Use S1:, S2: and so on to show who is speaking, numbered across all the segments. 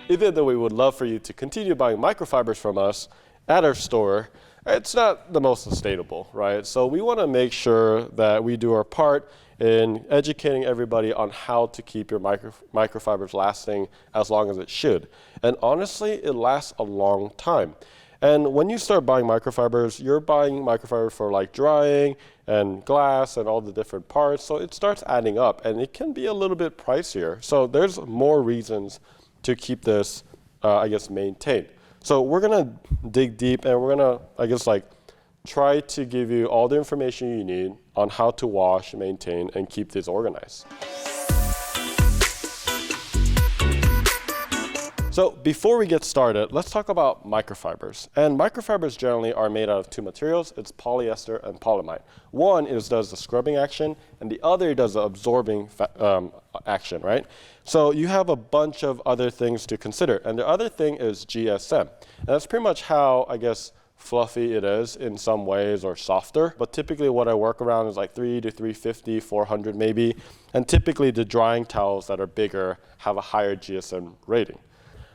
S1: Even though we would love for you to continue buying microfibers from us at our store, it's not the most sustainable, right? So we want to make sure that we do our part in educating everybody on how to keep your microfibers lasting as long as it should. And honestly, it lasts a long time. And when you start buying microfibers, you're buying microfibers for like drying and glass and all the different parts. So it starts adding up, and it can be a little bit pricier. So there's more reasons to keep this, maintained. So we're gonna dig deep, and we're gonna, try to give you all the information you need on how to wash, maintain, and keep these organized. So before we get started, let's talk about microfibers. And microfibers generally are made out of two materials. It's polyester and polyamide. One does the scrubbing action, and the other does the absorbing action, right? So you have a bunch of other things to consider. And the other thing is GSM. And that's pretty much how, fluffy it is in some ways, or softer. But typically what I work around is like 3 to 350, 400 maybe. And typically the drying towels that are bigger have a higher GSM rating.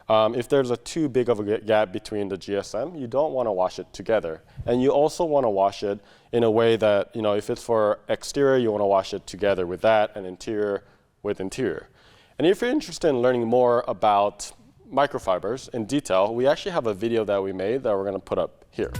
S1: If there's too big of a gap between the GSM, you don't want to wash it together. And you also want to wash it in a way that, if it's for exterior, you want to wash it together with that, and interior with interior. And if you're interested in learning more about microfibers in detail, we actually have a video that we made that we're going to put up here.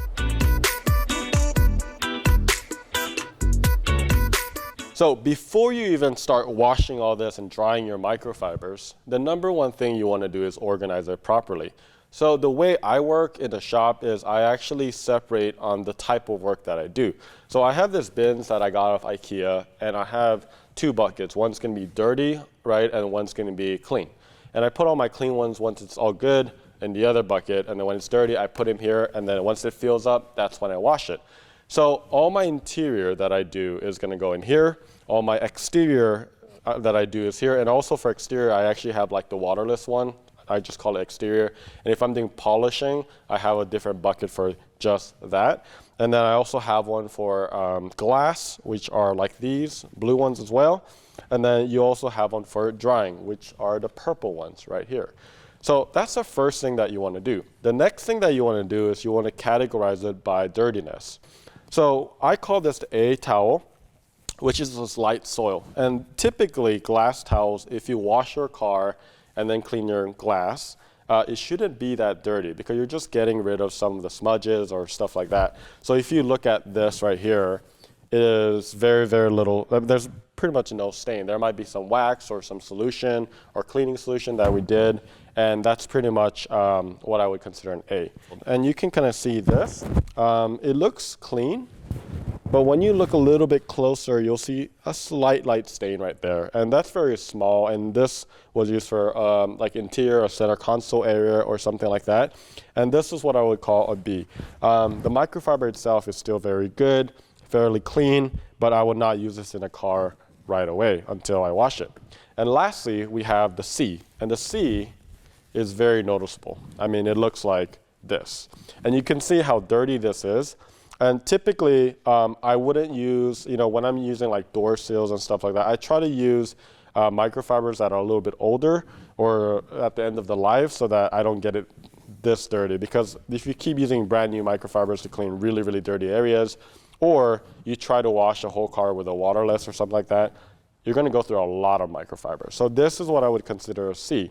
S1: So before you even start washing all this and drying your microfibers, the number one thing you want to do is organize it properly. So the way I work in the shop is I actually separate on the type of work that I do. So I have this bins that I got off IKEA, and I have two buckets. One's going to be dirty, right, and one's going to be clean. And I put all my clean ones once it's all good in the other bucket, and then when it's dirty, I put them here, and then once it fills up, that's when I wash it. So all my interior that I do is going to go in here. All my exterior that I do is here. And also for exterior, I actually have like the waterless one. I just call it exterior. And if I'm doing polishing, I have a different bucket for just that. And then I also have one for glass, which are like these, blue ones as well. And then you also have one for drying, which are the purple ones right here. So that's the first thing that you want to do. The next thing that you want to do is you want to categorize it by dirtiness. So I call this the A towel, which is this light soil. And typically glass towels, if you wash your car and then clean your glass, it shouldn't be that dirty because you're just getting rid of some of the smudges or stuff like that. So if you look at this right here, it is very, very little. There's pretty much no stain. There might be some wax or some solution or cleaning solution that we did, and that's pretty much what I would consider an A. And you can kind of see this. It looks clean, but when you look a little bit closer, you'll see a slight light stain right there. And that's very small, and this was used for like interior or center console area or something like that. And this is what I would call a B. The microfiber itself is still very good, fairly clean, but I would not use this in a car right away until I wash it. And lastly, we have the C. And the C is very noticeable. I mean, it looks like this. And you can see how dirty this is. And typically, I wouldn't use, when I'm using like door seals and stuff like that, I try to use microfibers that are a little bit older or at the end of the life so that I don't get it this dirty. Because if you keep using brand new microfibers to clean really, really dirty areas, or you try to wash a whole car with a waterless or something like that, you're going to go through a lot of microfibers. So this is what I would consider a C.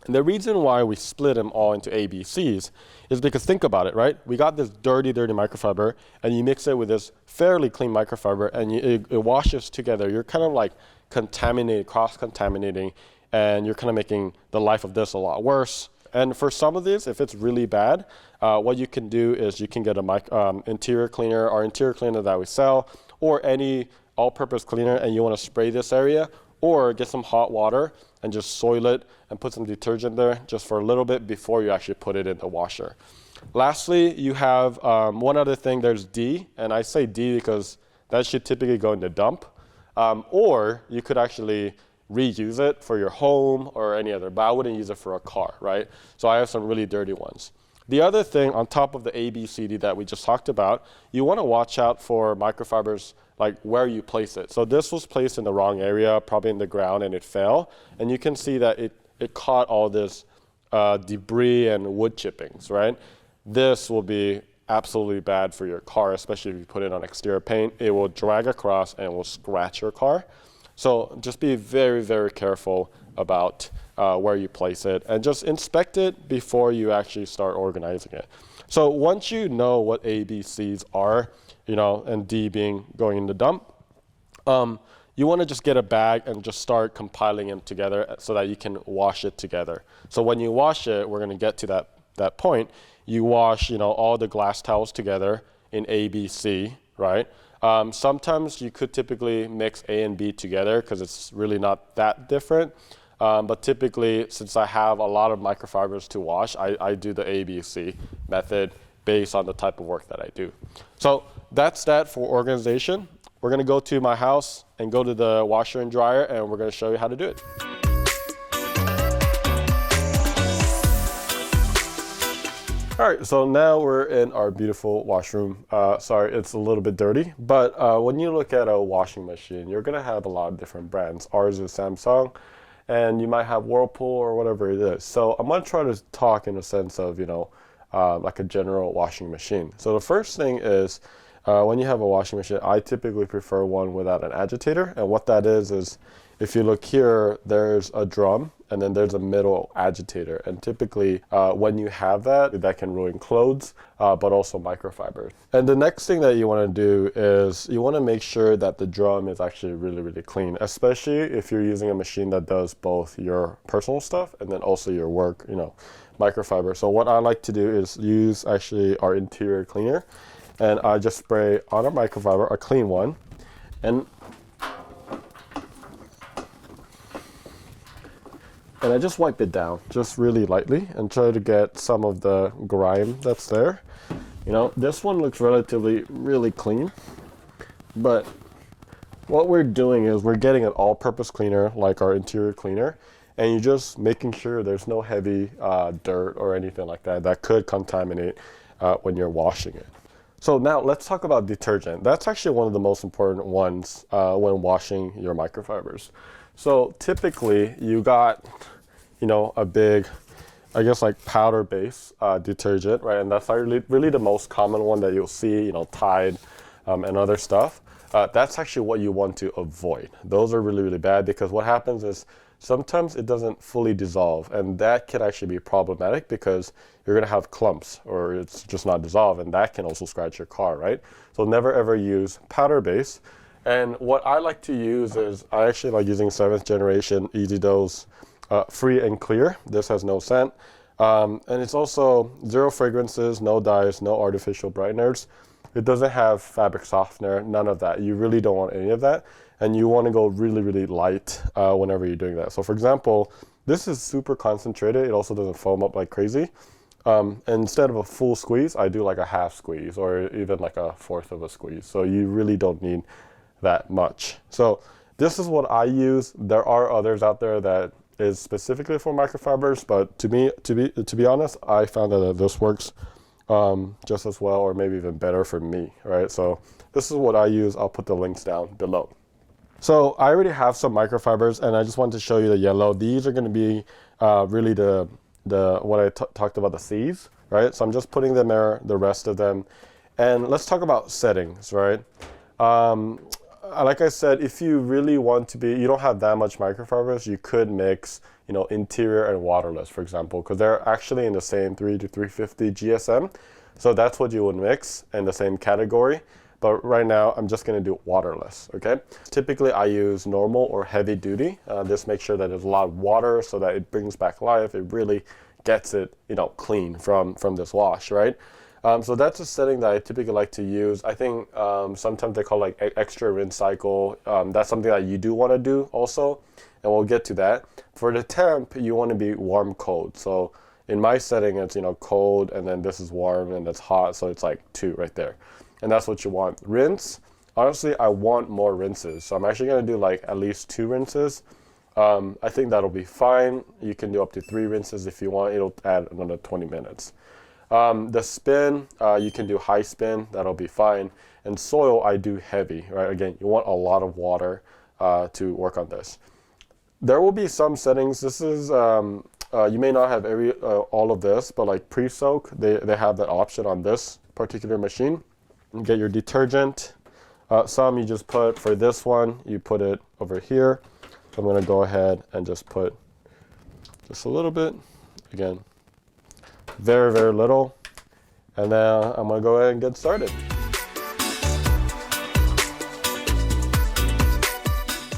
S1: And the reason why we split them all into A, B, Cs is because think about it, right? We got this dirty, dirty microfiber, and you mix it with this fairly clean microfiber, and it washes together. You're kind of like contaminating, cross-contaminating, and you're kind of making the life of this a lot worse. And for some of these, if it's really bad, what you can do is you can get a interior cleaner, our interior cleaner that we sell, or any all-purpose cleaner, and you want to spray this area, or get some hot water and just soil it and put some detergent there just for a little bit before you actually put it in the washer. Lastly, you have one other thing, there's D, and I say D because that should typically go in the dump, or you could actually reuse it for your home or any other, but I wouldn't use it for a car, right? So I have some really dirty ones. The other thing on top of the ABCD that we just talked about, you want to watch out for microfibers like where you place it. So this was placed in the wrong area, probably in the ground, and it fell. And you can see that it caught all this debris and wood chippings, right? This will be absolutely bad for your car, especially if you put it on exterior paint. It will drag across and will scratch your car. So just be very, very careful about where you place it, and just inspect it before you actually start organizing it. So once you know what A, B, C's are, you know, and D being going in the dump, you want to just get a bag and just start compiling them together so that you can wash it together. So when you wash it, we're going to get to that point. You wash, you know, all the glass towels together in A, B, C, right? Sometimes you could typically mix A and B together because it's really not that different. But typically, since I have a lot of microfibers to wash, I do the ABC method based on the type of work that I do. So that's that for organization. We're going to go to my house and go to the washer and dryer, and we're going to show you how to do it. All right, so now we're in our beautiful washroom. Sorry, it's a little bit dirty, but when you look at a washing machine, you're going to have a lot of different brands. Ours is Samsung, and you might have Whirlpool or whatever it is. So I'm going to try to talk in a sense of, you know, like a general washing machine. So the first thing is when you have a washing machine, I typically prefer one without an agitator. And what that is if you look here, there's a drum and then there's a middle agitator. And typically when you have that can ruin clothes, but also microfibers. And the next thing that you want to do is you want to make sure that the drum is actually really, really clean, especially if you're using a machine that does both your personal stuff and then also your work, you know, microfiber. So what I like to do is use actually our interior cleaner, and I just spray on a microfiber, a clean one, and I just wipe it down just really lightly and try to get some of the grime that's there. You know, this one looks relatively really clean, but what we're doing is we're getting an all-purpose cleaner like our interior cleaner, and you're just making sure there's no heavy dirt or anything like that that could contaminate when you're washing it. So now let's talk about detergent. That's actually one of the most important ones when washing your microfibers. So typically you got, you know, a big, I guess like powder base detergent, right? And that's really the most common one that you'll see, you know, Tide and other stuff. That's actually what you want to avoid. Those are really, really bad because what happens is sometimes it doesn't fully dissolve, and that can actually be problematic because you're going to have clumps or it's just not dissolved, and that can also scratch your car, right? So never ever use powder base. And what I like to use is I actually like using 7th generation Easy Dose Free and Clear. This has no scent. And it's also 0 fragrances, no dyes, no artificial brighteners. It doesn't have fabric softener, none of that. You really don't want any of that. And you want to go really, really light whenever you're doing that. So for example, this is super concentrated. It also doesn't foam up like crazy. And instead of a full squeeze, I do like a half squeeze or even like a 1/4 of a squeeze. So you really don't need that much. So this is what I use. There are others out there that is specifically for microfibers, but to be honest, I found that this works just as well or maybe even better for me, right? So this is what I use. I'll put the links down below. So I already have some microfibers, and I just wanted to show you the yellow. These are going to be really the what I talked about, the C's, right? So I'm just putting them there, the rest of them. And let's talk about settings, right? Like I said, if you really want to you don't have that much microfibers, you could mix, you know, interior and waterless, for example, because they're actually in the same 3 to 350 GSM. So that's what you would mix in the same category. But right now, I'm just going to do waterless, okay? Typically, I use normal or heavy duty. This makes sure that there's a lot of water so that it brings back life. It really gets it, you know, clean from this wash, right? So that's a setting that I typically like to use. I think sometimes they call like extra rinse cycle. That's something that you do want to do also, and we'll get to that. For the temp, you want to be warm cold. So in my setting, it's, you know, cold, and then this is warm, and that's hot, so it's like 2 right there. And that's what you want. Rinse, honestly, I want more rinses. So I'm actually going to do like at least 2 rinses. I think that'll be fine. You can do up to 3 rinses if you want. It'll add another 20 minutes. The spin, you can do high spin, that'll be fine. And soil, I do heavy, right? Again, you want a lot of water to work on this. There will be some settings. This is, you may not have all of this, but like pre-soak, they have that option on this particular machine. You get your detergent. Some you just put, for this one, you put it over here. I'm gonna go ahead and just put just a little bit. Again, very, very little. And then I'm gonna go ahead and get started.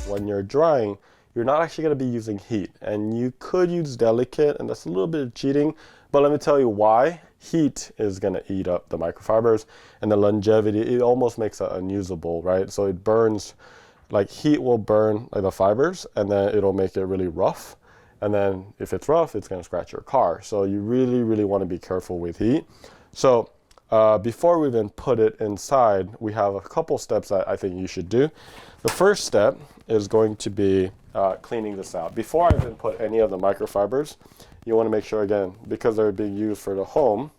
S1: When you're drying, you're not actually gonna be using heat. And you could use delicate, and that's a little bit of cheating, but let me tell you why. Heat is gonna eat up the microfibers, and the longevity, it almost makes it unusable, right? So it burns, like heat will burn like the fibers, and then it'll make it really rough. And then if it's rough, it's gonna scratch your car. So you really, really wanna be careful with heat. So before we even put it inside, we have a couple steps that I think you should do. The first step is going to be cleaning this out. Before I even put any of the microfibers, you wanna make sure, again, because they're being used for the home,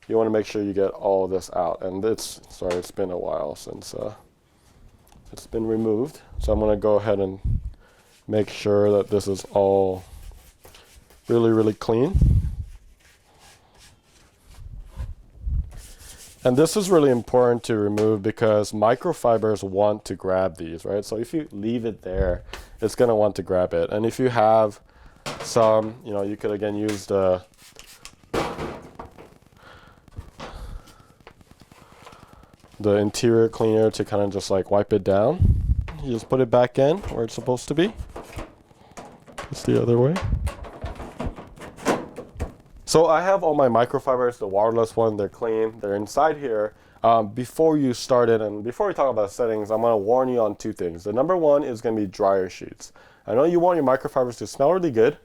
S1: you wanna make sure you get all this out. And sorry, it's been a while since it's been removed. So I'm gonna go ahead and make sure that this is all really, really clean. And this is really important to remove because microfibers want to grab these, right? So if you leave it there, it's gonna want to grab it. And if you have some, you could again use the interior cleaner to kind of just like wipe it down. You just put it back in where it's supposed to be. It's the other way. So I have all my microfibers, the waterless one, they're clean, they're inside here. Before you start it, and before we talk about settings, I'm gonna warn you on two things. The number one is gonna be dryer sheets. I know you want your microfibers to smell really good.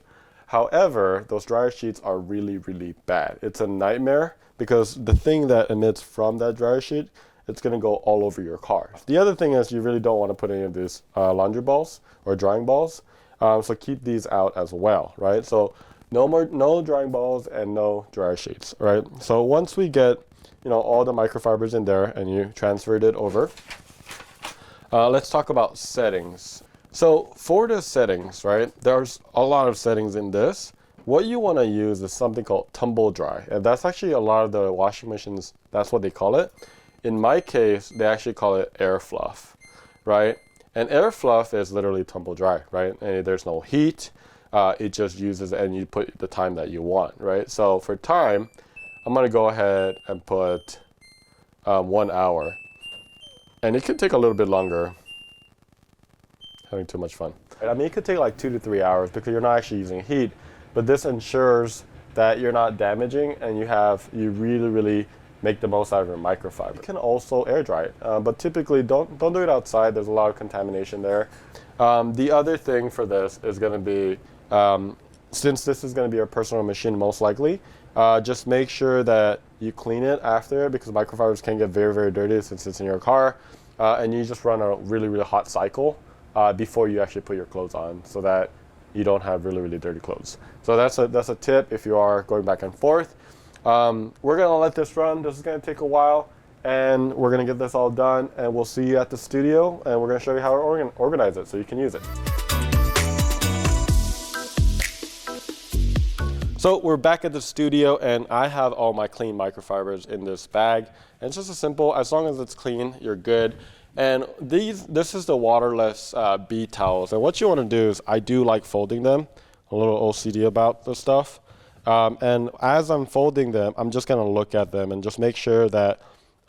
S1: However, those dryer sheets are really, really bad. It's a nightmare because the thing that emits from that dryer sheet, it's gonna go all over your car. The other thing is you really don't wanna put any of these laundry balls or drying balls. So keep these out as well, right? So no drying balls and no dryer sheets, right? So once we get, all the microfibers in there and you transferred it over, let's talk about settings. So for the settings, right, there's a lot of settings in this. What you want to use is something called tumble dry. And that's actually a lot of the washing machines, that's what they call it. In my case, they actually call it air fluff, right? And air fluff is literally tumble dry, right? And there's no heat. It just uses, and you put the time that you want, right? So for time, I'm gonna go ahead and put 1 hour. And it could take a little bit longer. Having too much fun. I mean, it could take like 2 to 3 hours because you're not actually using heat, but this ensures that you're not damaging and you really, really make the most out of your microfiber. You can also air dry it, but typically don't do it outside. There's a lot of contamination there. The other thing for this is gonna be, since this is gonna be your personal machine most likely, just make sure that you clean it after because microfibers can get very, very dirty since it's in your car. And you just run a really, really hot cycle before you actually put your clothes on so that you don't have really, really dirty clothes. So that's a tip if you are going back and forth. We're gonna let this run. This is gonna take a while and we're gonna get this all done and we'll see you at the studio and we're gonna show you how to organize it so you can use it. So we're back at the studio and I have all my clean microfibers in this bag. And it's just as simple, as long as it's clean, you're good. And this is the waterless bead towels. And what you want to do is, I do like folding them, a little OCD about this stuff. And as I'm folding them, I'm just going to look at them and just make sure that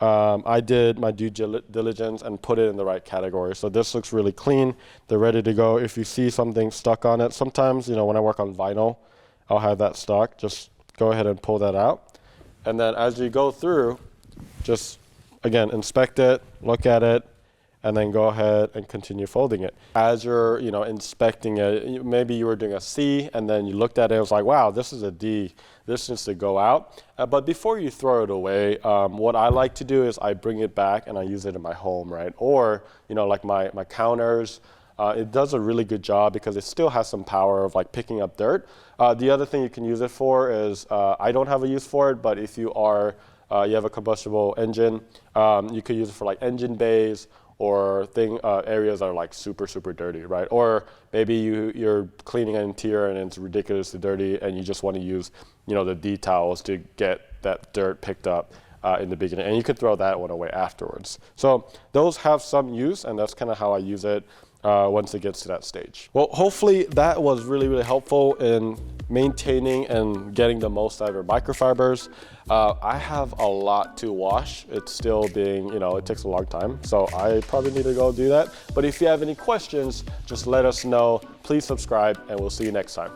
S1: I did my due diligence and put it in the right category. So this looks really clean. They're ready to go. If you see something stuck on it, sometimes, when I work on vinyl, I'll have that stuck. Just go ahead and pull that out. And then as you go through, just, again, inspect it, look at it, and then go ahead and continue folding it. As you're, inspecting it, maybe you were doing a C, and then you looked at it, it was like, wow, this is a D. This needs to go out. But before you throw it away, what I like to do is I bring it back and I use it in my home, right? Or, like my counters, It does a really good job because it still has some power of like picking up dirt. The other thing you can use it for is, I don't have a use for it, but if you have a combustible engine, you could use it for like engine bays or areas that are like super, super dirty, right? Or maybe you're cleaning an interior and it's ridiculously dirty and you just want to use, the D-towels to get that dirt picked up in the beginning. And you could throw that one away afterwards. So those have some use, and that's kind of how I use it once it gets to that stage. Well, hopefully that was really, really helpful in maintaining and getting the most out of your microfibers. I have a lot to wash. It's still being, it takes a long time. So I probably need to go do that. But if you have any questions, just let us know. Please subscribe, and we'll see you next time.